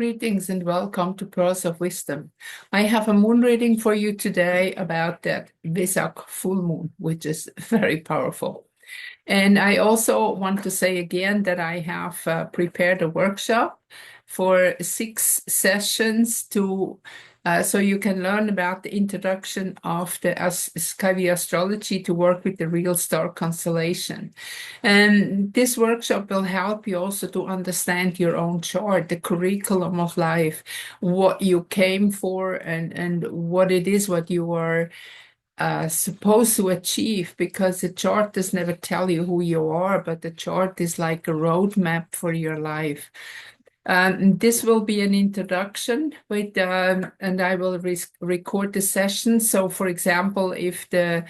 Greetings and welcome to Pearls of Wisdom. I have a moon reading for you today about that WESAK full moon, which is very powerful. And I also want to say again that I have prepared a workshop for 6 sessions so you can learn about the introduction of the SkyView Astrology to work with the real star constellation. And this workshop will help you also to understand your own chart, the curriculum of life, what you came for, and what it is, what you are supposed to achieve, because the chart does never tell you who you are, but the chart is like a roadmap for your life. This will be an introduction with, and I will record the session. So, for example, if the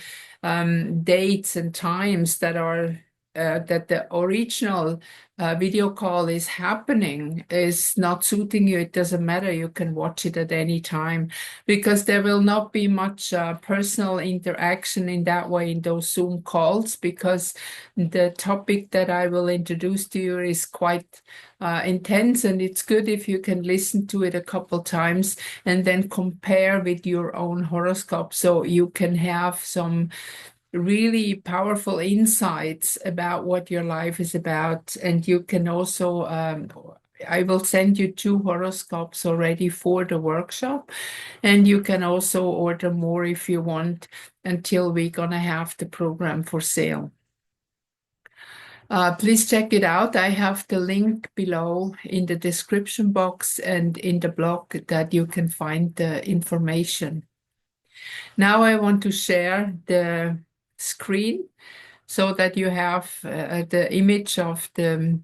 dates and times that are that the original video call is happening is not suiting you, it doesn't matter. You can watch it at any time, because there will not be much personal interaction in that way in those Zoom calls, because the topic that I will introduce to you is quite intense, and it's good if you can listen to it a couple times and then compare with your own horoscope, so you can have some really powerful insights about what your life is about. And you can also I will send you 2 horoscopes already for the workshop, and you can also order more if you want until we're gonna have the program for sale. Please check it out. I have the link below in the description box and in the blog that you can find the information. Now I want to share the screen so that you have the image of the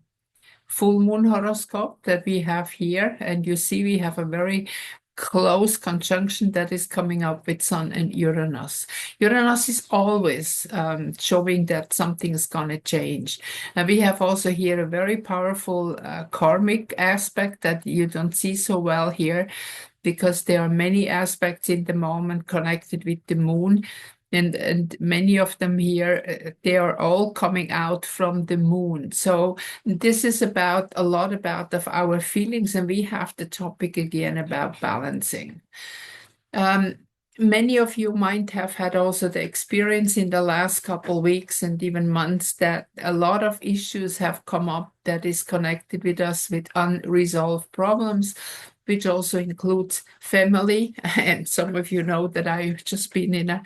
full moon horoscope that we have here. And you see we have a very close conjunction that is coming up with Sun and Uranus. Uranus is always showing that something is going to change. And we have also here a very powerful karmic aspect that you don't see so well here, because there are many aspects in the moment connected with the moon. And many of them here, they are all coming out from the moon. So this is about a lot about of our feelings, and we have the topic again about balancing. Many of you might have had also the experience in the last couple weeks and even months that a lot of issues have come up that is connected with us with unresolved problems, which also includes family. And some of you know that I've just been in a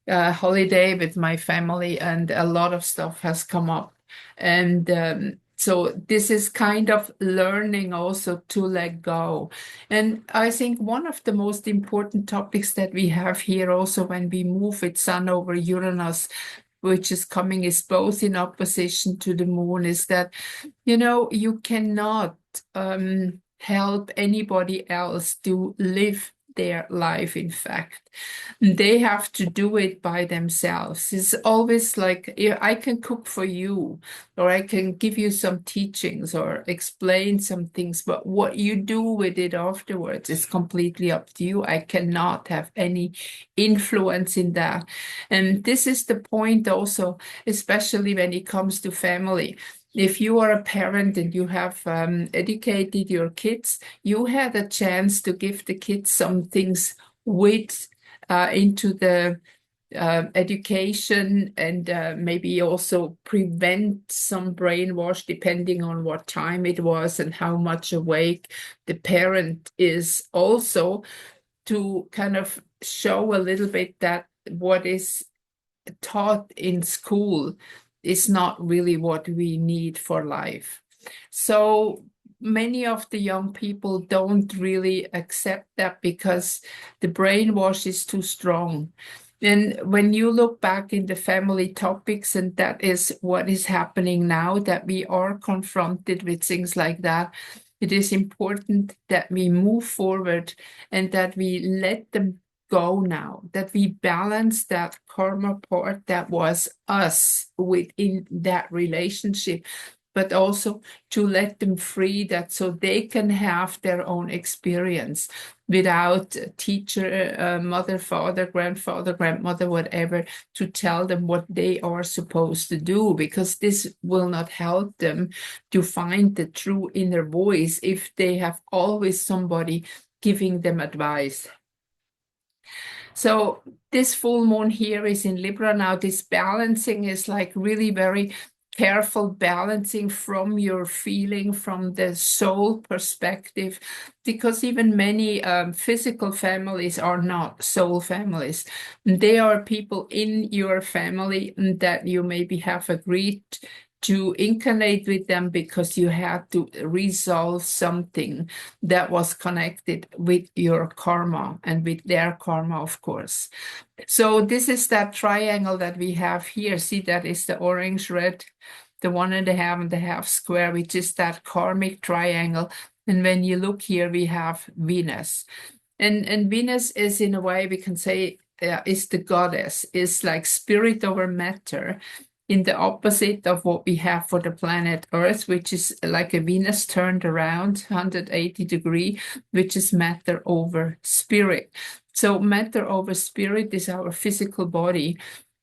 holiday with my family, and a lot of stuff has come up. And so this is kind of learning also to let go. And I think one of the most important topics that we have here also when we move with Sun over Uranus, which is coming, is both in opposition to the moon, is that, you cannot help anybody else to live their life. In fact, they have to do it by themselves. It's always like, I can cook for you, or I can give you some teachings or explain some things, but what you do with it afterwards is completely up to you. I cannot have any influence in that. And this is the point also, especially when it comes to family. If you are a parent and you have educated your kids, you had a chance to give the kids some things with into the education, and maybe also prevent some brainwash depending on what time it was and how much awake the parent is, also to kind of show a little bit that what is taught in school is not really what we need for life. So many of the young people don't really accept that because the brainwash is too strong. And when you look back in the family topics, and that is what is happening now, that we are confronted with things like that, it is important that we move forward and that we let them go now, that we balance that karma part that was us within that relationship, but also to let them free that so they can have their own experience without teacher, mother, father, grandfather, grandmother, whatever, to tell them what they are supposed to do, because this will not help them to find the true inner voice if they have always somebody giving them advice. So this full moon here is in Libra now. This balancing is like really very careful balancing from your feeling, from the soul perspective, because even many physical families are not soul families. They are people in your family that you maybe have agreed to incarnate with them because you had to resolve something that was connected with your karma and with their karma, of course. So this is that triangle that we have here. See, that is the orange, red, the 1.5 square, which is that karmic triangle. And when you look here, we have Venus. And Venus is, in a way, we can say, is the goddess, is like spirit over matter, in the opposite of what we have for the planet Earth, which is like a Venus turned around 180 degrees, which is matter over spirit. So matter over spirit is our physical body.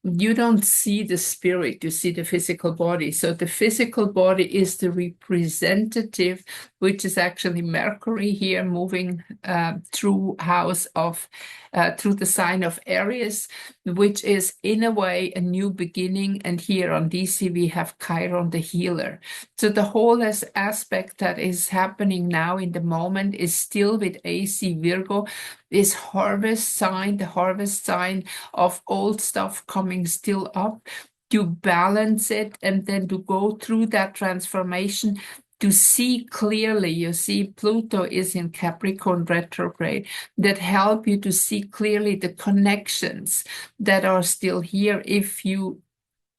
You don't see the spirit, you see the physical body. So the physical body is the representative, which is actually Mercury here moving through through the sign of Aries, which is in a way a new beginning. And here on DC we have Chiron, the healer. So the whole aspect that is happening now in the moment is still with AC Virgo, this harvest sign, the harvest sign of old stuff coming still up, to balance it and then to go through that transformation, to see clearly. You see, Pluto is in Capricorn retrograde, that help you to see clearly the connections that are still here if you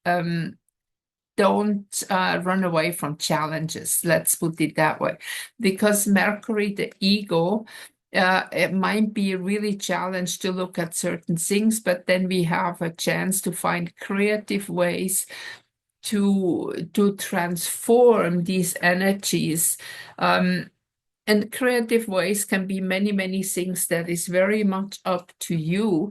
don't run away from challenges, let's put it that way. Because Mercury, the ego, it might be really challenged to look at certain things, but then we have a chance to find creative ways to transform these energies. And creative ways can be many, many things that is very much up to you.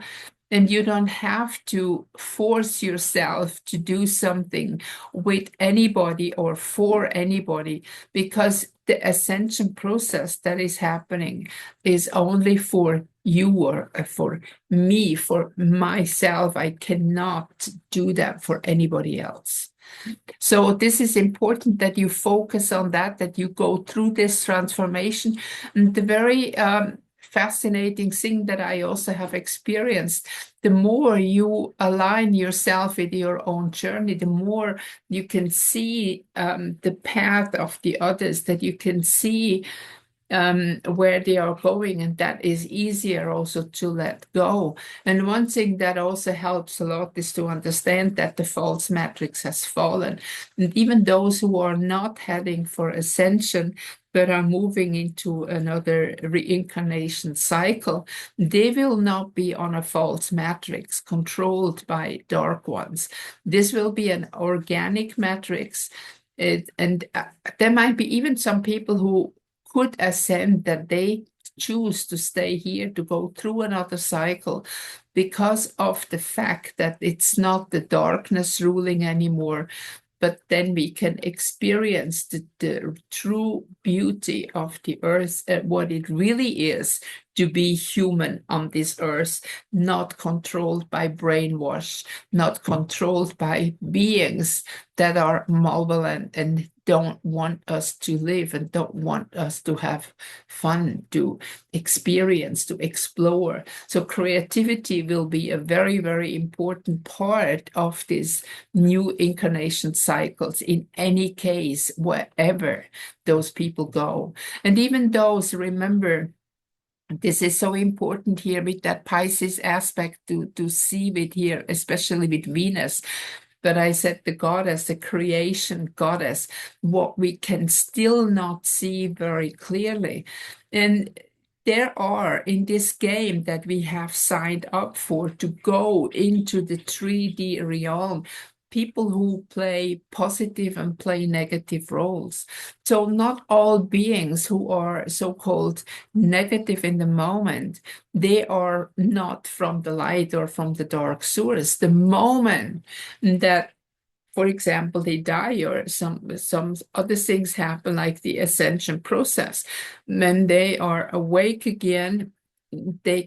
And you don't have to force yourself to do something with anybody or for anybody, because the ascension process that is happening is only for you or for me, for myself. I cannot do that for anybody else. So this is important that you focus on that you go through this transformation. And the very fascinating thing that I also have experienced, the more you align yourself with your own journey, the more you can see the path of the others, that you can see where they are going, and that is easier also to let go. And one thing that also helps a lot is to understand that the false matrix has fallen. And even those who are not heading for ascension, but are moving into another reincarnation cycle, they will not be on a false matrix controlled by dark ones. This will be an organic matrix. And there might be even some people who could ascend, that they choose to stay here to go through another cycle because of the fact that it's not the darkness ruling anymore, but then we can experience the true beauty of the earth and what it really is to be human on this earth, not controlled by brainwash, not controlled by beings that are malevolent and don't want us to live and don't want us to have fun, to experience, to explore. So creativity will be a very, very important part of this new incarnation cycles in any case, wherever those people go. And even those, remember, this is so important here with that Pisces aspect to see with here, especially with Venus. But I said the goddess, the creation goddess, what we can still not see very clearly. And there are, in this game that we have signed up for to go into the 3D realm, people who play positive and play negative roles. So not all beings who are so-called negative in the moment, they are not from the light or from the dark source. The moment that, for example, they die or some other things happen, like the ascension process, when they are awake again, they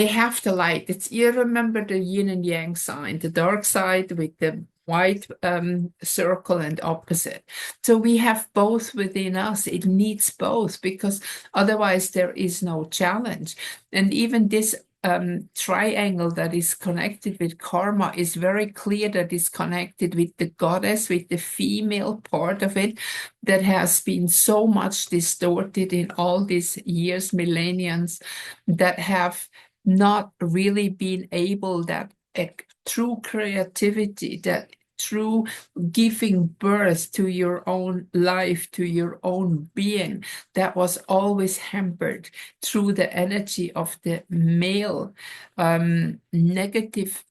have the light. It's, you remember the yin and yang sign, the dark side with the white circle and opposite. So we have both within us. It needs both, because otherwise there is no challenge. And even this triangle that is connected with karma is very clear, that is connected with the goddess, with the female part of it, that has been so much distorted in all these years, millenniums, that have not really been able, that true creativity, that true giving birth to your own life, to your own being, that was always hampered through the energy of the male, negative,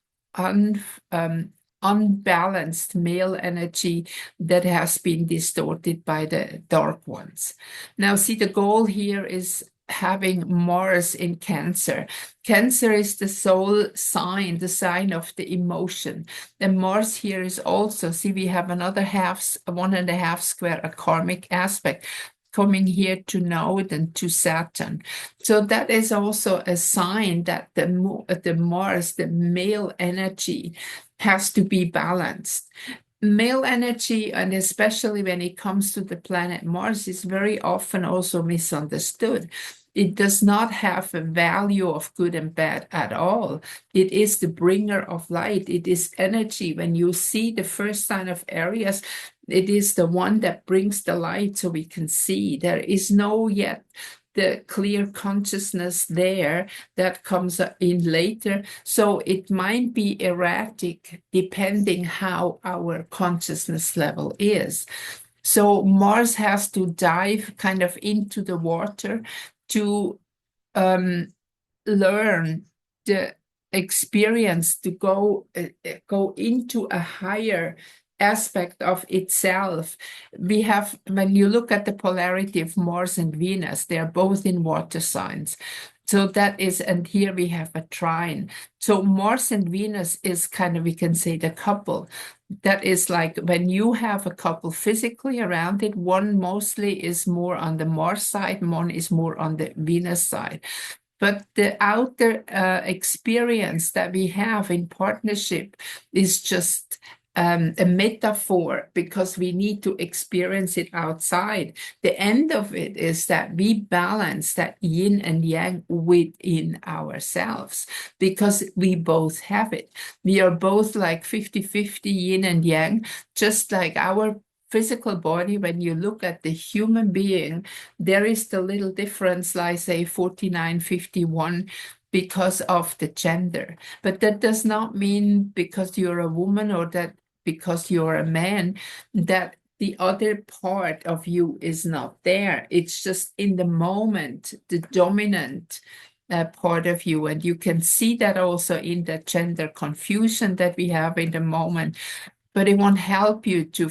unbalanced male energy that has been distorted by the dark ones. Now, see, the goal here is having Mars in Cancer. Cancer is the soul sign, the sign of the emotion. And Mars here is also, see, we have another 1.5 square, a karmic aspect coming here to Node and to Saturn. So that is also a sign that the Mars, the male energy, has to be balanced. Male energy, and especially when it comes to the planet Mars, is very often also misunderstood. It does not have a value of good and bad at all. It is the bringer of light. It is energy. When you see the first sign of Aries, it is the one that brings the light so we can see. There is no yet the clear consciousness there that comes in later. So it might be erratic depending how our consciousness level is. So Mars has to dive kind of into the water to learn the experience, to go into a higher aspect of itself. We have, when you look at the polarity of Mars and Venus, they are both in water signs. So that is, and here we have a trine. So Mars and Venus is kind of, we can say, the couple. That is like when you have a couple physically around it, one mostly is more on the Mars side, one is more on the Venus side. But the outer experience that we have in partnership is just a metaphor, because we need to experience it outside. The end of it is that we balance that yin and yang within ourselves, because we both have it. We are both like 50-50 yin and yang, just like our physical body. When you look at the human being, there is the little difference, like say 49-51, because of the gender. But that does not mean because you're a woman or that because you're a man, that the other part of you is not there. It's just in the moment, the dominant part of you. And you can see that also in the gender confusion that we have in the moment. But it won't help you to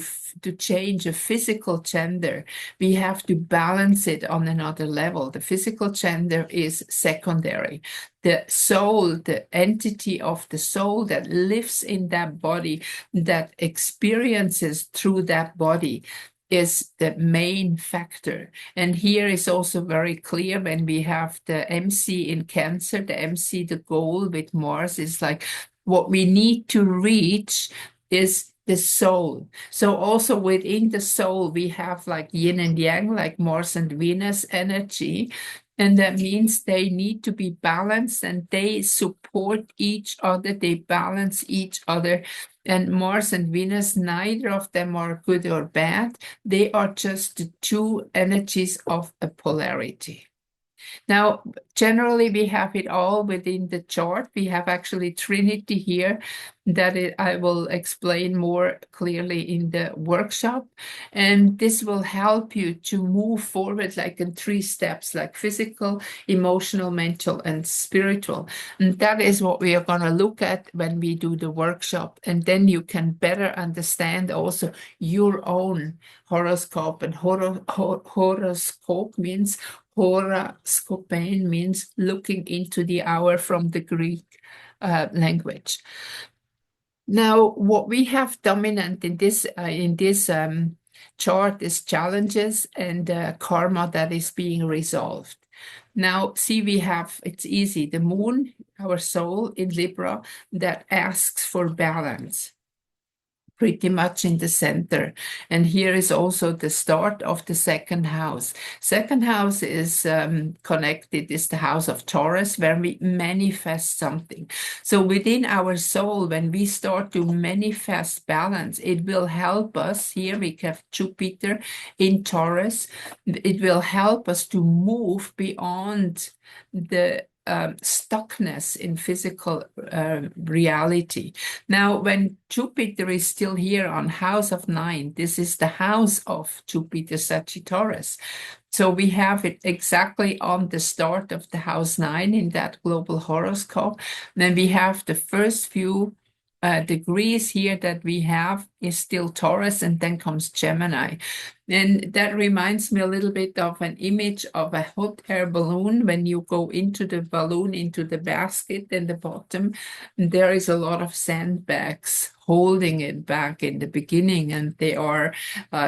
change a physical gender. We have to balance it on another level. The physical gender is secondary. The soul, the entity of the soul that lives in that body, that experiences through that body, is the main factor. And here is also very clear when we have the MC in Cancer, the MC, the goal with Mars is like what we need to reach is the soul. So also within the soul, we have like yin and yang, like Mars and Venus energy. And that means they need to be balanced and they support each other, they balance each other. And Mars and Venus, neither of them are good or bad. They are just the two energies of a polarity. Now, Generally, we have it all within the chart. We have actually Trinity here that I will explain more clearly in the workshop. And this will help you to move forward like in 3 steps, like physical, emotional, mental, and spiritual. And that is what we are going to look at when we do the workshop. And then you can better understand also your own horoscope. And horoscope means horoscopein means looking into the hour from the Greek language. Now, what we have dominant in this chart is challenges and karma that is being resolved. Now, see, we have, it's easy, the moon, our soul in Libra, that asks for balance, pretty much in the center. And here is also the start of the second house. Second house is connected, is the house of Taurus, where we manifest something. So within our soul, when we start to manifest balance, it will help us. Here we have Jupiter in Taurus. It will help us to move beyond the stuckness in physical reality. Now, when Jupiter is still here on house of 9, this is the house of Jupiter Sagittarius. So we have it exactly on the start of the house 9 in that global horoscope. Then we have the first few degrees here that we have is still Taurus, and then comes Gemini. And that reminds me a little bit of an image of a hot air balloon. When you go into the balloon, into the basket in the bottom, there is a lot of sandbags holding it back in the beginning, and they are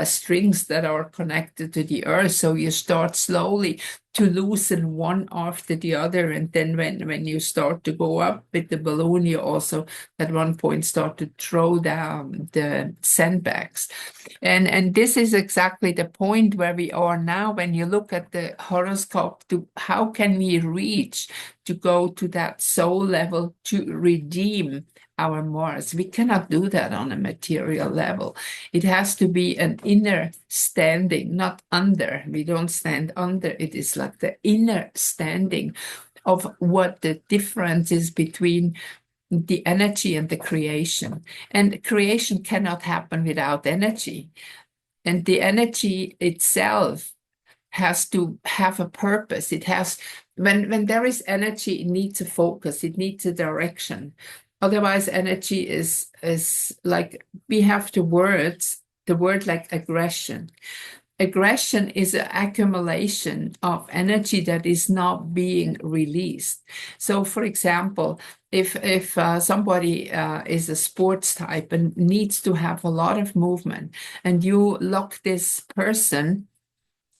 strings that are connected to the earth. So you start slowly to loosen one after the other, and then when you start to go up with the balloon, you also at one point start to throw down the sandbags. And this is exactly the point where we are now. When you look at the horoscope, to how can we reach to go to that soul level to redeem our Mars? We cannot do that on a material level. It has to be an inner standing, not under. We don't stand under. It is like the inner standing of what the difference is between the energy and the creation. And creation cannot happen without energy. And the energy itself has to have a purpose. It has, when there is energy, it needs a focus, it needs a direction. Otherwise, energy is like, we have the word like aggression. Aggression is an accumulation of energy that is not being released. So, for example, if somebody is a sports type and needs to have a lot of movement, and you lock this person,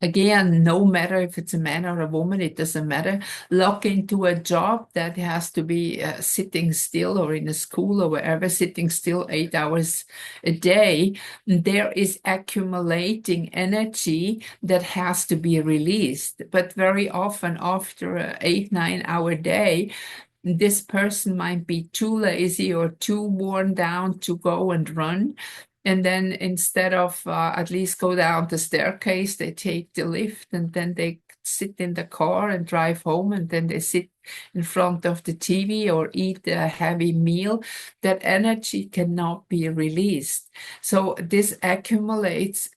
again, no matter if it's a man or a woman, it doesn't matter, lock into a job that has to be sitting still, or in a school or wherever, sitting still 8 hours a day, there is accumulating energy that has to be released. But very often after an 8-9 hour day, this person might be too lazy or too worn down to go and run. And then instead of at least go down the staircase, they take the lift, and then they sit in the car and drive home, and then they sit in front of the TV or eat a heavy meal. That energy cannot be released. So this accumulates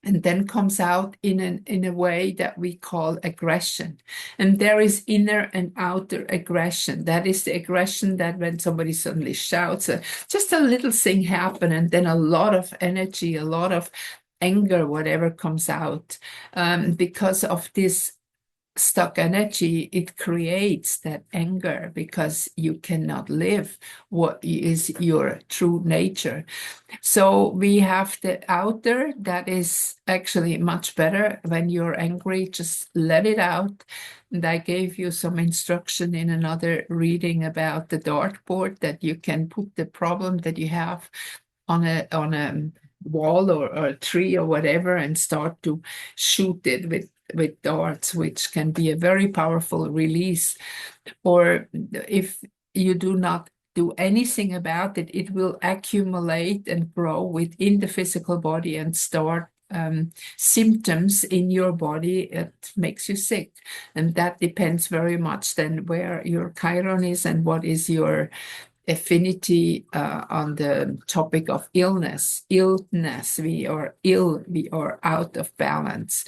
and then comes out in a way that we call aggression. And there is inner and outer aggression. That is the aggression that when somebody suddenly shouts, just a little thing happen, and then a lot of energy, a lot of anger, whatever comes out. Because of this stuck energy, it creates that anger because you cannot live what is your true nature. So we have the outer that is actually much better. When you're angry, just let it out. And I gave you some instruction in another reading about the dartboard, that you can put the problem that you have on a wall or a tree or whatever, and start to shoot it with darts, which can be a very powerful release. Or if you do not do anything about it, it will accumulate and grow within the physical body and start symptoms in your body, it makes you sick. And that depends very much then where your Chiron is and what is your affinity on the topic of illness. We are ill, we are out of balance.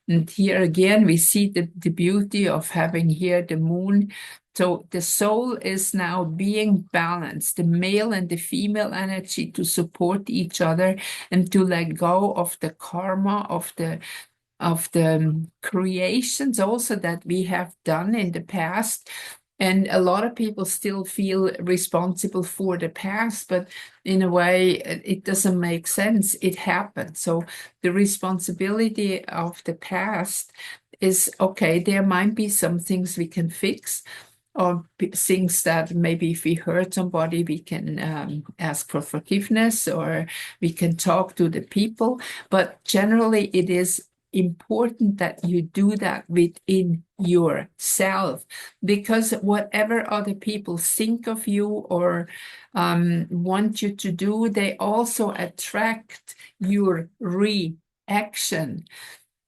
And here again, we see the beauty of having here the moon. So the soul is now being balanced, the male and the female energy to support each other and to let go of the karma of the creations also that we have done in the past. And a lot of people still feel responsible for the past, but in a way, it doesn't make sense. It happened. So the responsibility of the past is, okay, there might be some things we can fix, or things that maybe if we hurt somebody, we can ask for forgiveness, or we can talk to the people. But generally, it is important that you do that within yourself, because whatever other people think of you or want you to do, they also attract your reaction,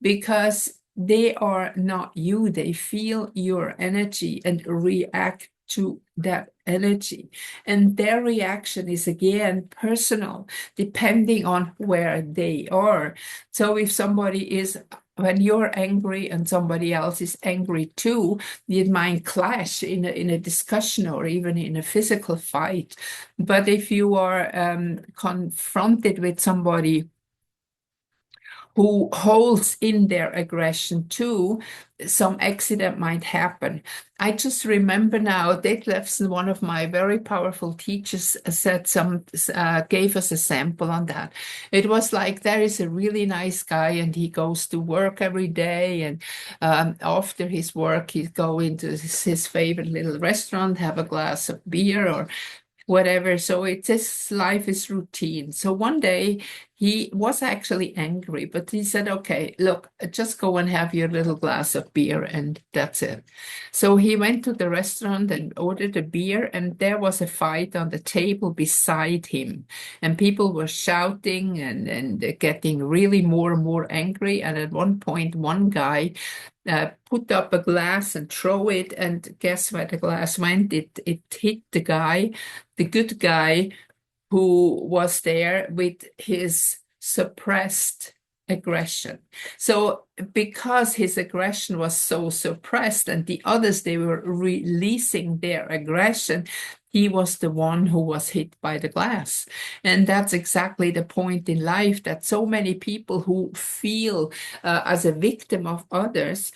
because they are not you. They feel your energy and react to that energy. And their reaction is again personal, depending on where they are. So if somebody is, when you're angry and somebody else is angry too, it might clash in a discussion or even in a physical fight. But if you are confronted with somebody who holds in their aggression too, some accident might happen. I just remember now, Detlefsen, one of my very powerful teachers, gave us a sample on that. It was like, there is a really nice guy and he goes to work every day, and after his work, he'd go into his favorite little restaurant, have a glass of beer or whatever. So it's his life is routine. So one day he was actually angry, but he said, okay, look, just go and have your little glass of beer and that's it. So he went to the restaurant and ordered a beer, and there was a fight on the table beside him. And people were shouting and getting really more and more angry. And at one point, one guy put up a glass and throw it, and guess where the glass went? It hit the guy, the good guy, who was there with his suppressed aggression. So because his aggression was so suppressed and the others, they were releasing their aggression, he was the one who was hit by the glass. And that's exactly the point in life, that so many people who feel as a victim of others,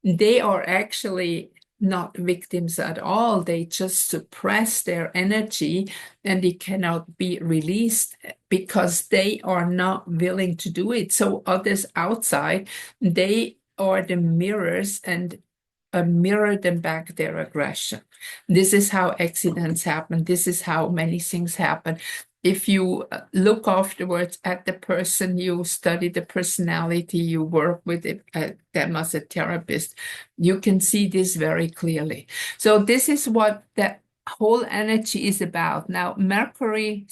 they are actually not victims at all. They just suppress their energy and it cannot be released because they are not willing to do it. So others outside, they are the mirrors and mirror them back their aggression. This is how accidents happen. This is how many things happen. If you look afterwards at the person, you study the personality, you work with them as a therapist, you can see this very clearly. So this is what that whole energy is about. Now, Mercury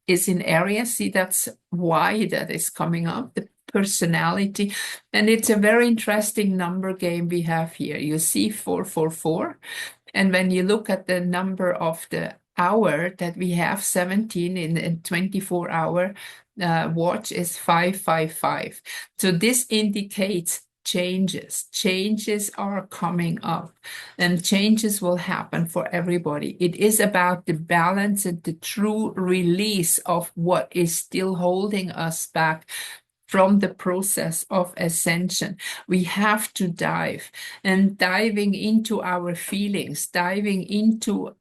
is in Aries. See, that's why that is coming up, the personality. And it's a very interesting number game we have here. You see 444. And when you look at the number of the hour that we have, 17 in 24-hour watch is 555. So this indicates changes. Changes are coming up, and changes will happen for everybody. It is about the balance and the true release of what is still holding us back from the process of ascension. We have to dive, and diving into our feelings, diving into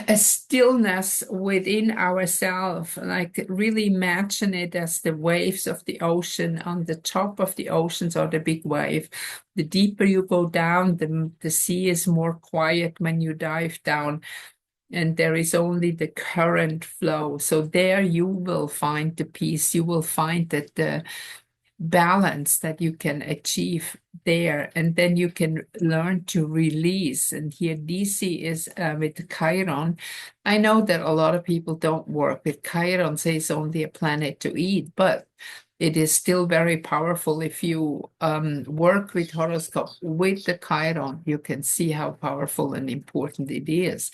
a stillness within ourselves, like really imagine it as the waves of the ocean. On the top of the oceans are the big wave. The deeper you go down, the sea is more quiet when you dive down, and there is only the current flow. So there you will find the peace. You will find that balance that you can achieve there, and then you can learn to release. And here DC is with Chiron. I know that a lot of people don't work with Chiron, say it's only a planet to eat, but it is still very powerful. If you work with horoscope with the Chiron, you can see how powerful and important it is.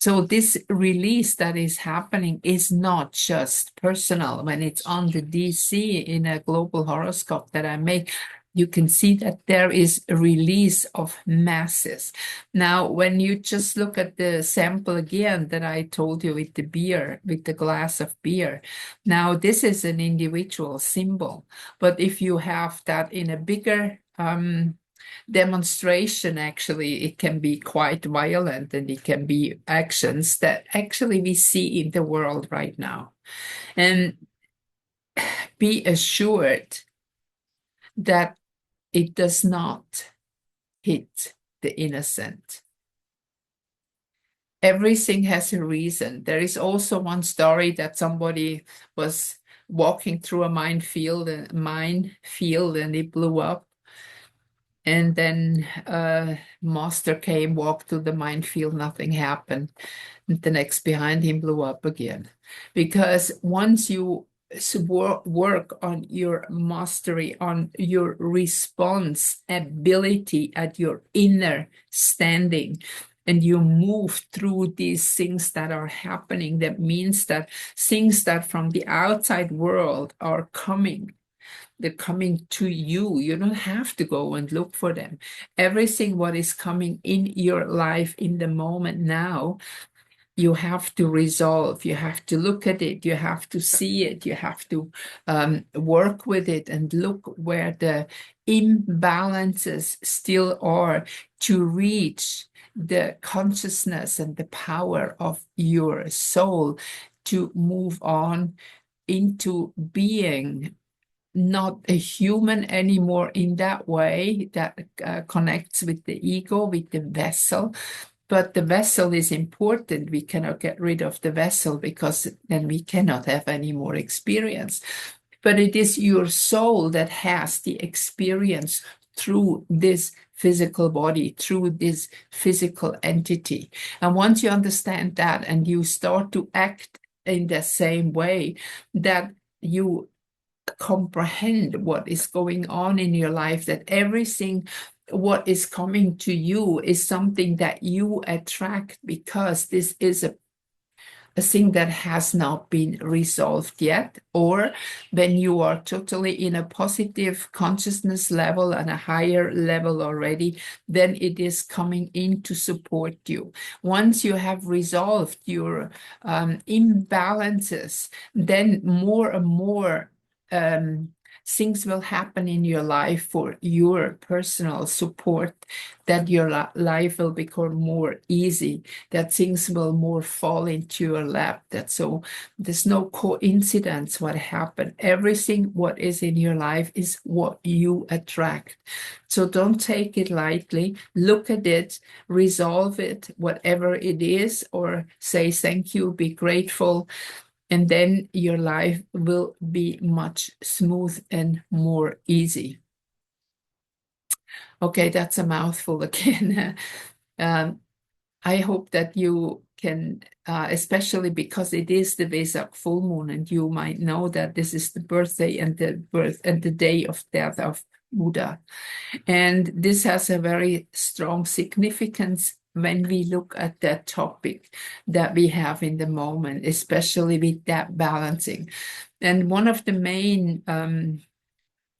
So this release that is happening is not just personal. When it's on the DC in a global horoscope that I make, you can see that there is a release of masses. Now, when you just look at the sample again that I told you with the beer, with the glass of beer, now this is an individual symbol. But if you have that in a bigger demonstration, actually, it can be quite violent, and it can be actions that actually we see in the world right now. And be assured that it does not hit the innocent. Everything has a reason. There is also one story that somebody was walking through a minefield and it blew up. And then master came, walked to the minefield, nothing happened. And the next behind him blew up again. Because once you work on your mastery, on your response ability at your inner standing, and you move through these things that are happening, that means that things that from the outside world are coming, they're coming to you. You don't have to go and look for them. Everything what is coming in your life in the moment now, you have to resolve. You have to look at it. You have to see it. You have to work with it and look where the imbalances still are, to reach the consciousness and the power of your soul to move on into being not a human anymore in that way that connects with the ego, with the vessel. But the vessel is important. We cannot get rid of the vessel, because then we cannot have any more experience. But it is your soul that has the experience through this physical body, through this physical entity. And once you understand that and you start to act in the same way, that you comprehend what is going on in your life, that everything what is coming to you is something that you attract, because this is a thing that has not been resolved yet. Or when you are totally in a positive consciousness level and a higher level already, then it is coming in to support you. Once you have resolved your imbalances, then more and more things will happen in your life for your personal support, that your life will become more easy, that things will more fall into your lap. That so there's no coincidence what happened. Everything what is in your life is what you attract. So don't take it lightly. Look at it, resolve it, whatever it is, or say thank you, be grateful. And then your life will be much smooth and more easy. Okay, that's a mouthful again. I hope that you can, especially because it is the WESAK full moon, and you might know that this is the birthday and the day of death of Buddha. And this has a very strong significance when we look at that topic that we have in the moment, especially with that balancing. And one of the main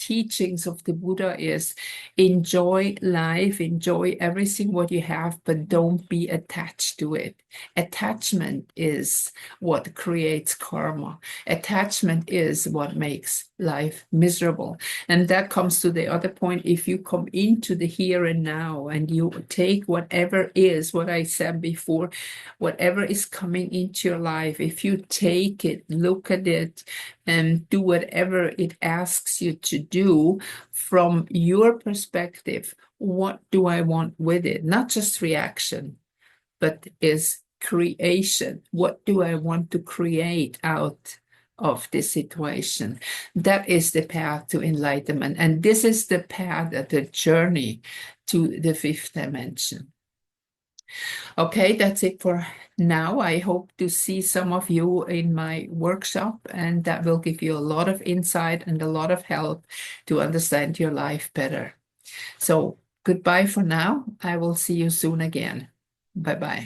teachings of the Buddha is enjoy life, enjoy everything what you have, but don't be attached to it. Attachment is what creates karma. Attachment is what makes life miserable. And that comes to the other point. If you come into the here and now and you take whatever is, what I said before, whatever is coming into your life, if you take it, look at it, and do whatever it asks you to do from your perspective, what do I want with it? Not just reaction, but is creation. What do I want to create out of this situation. That is the path to enlightenment. And this is the path, the journey to the fifth dimension. Okay, that's it for now. I hope to see some of you in my workshop, and that will give you a lot of insight and a lot of help to understand your life better. So goodbye for now. I will see you soon again. Bye-bye.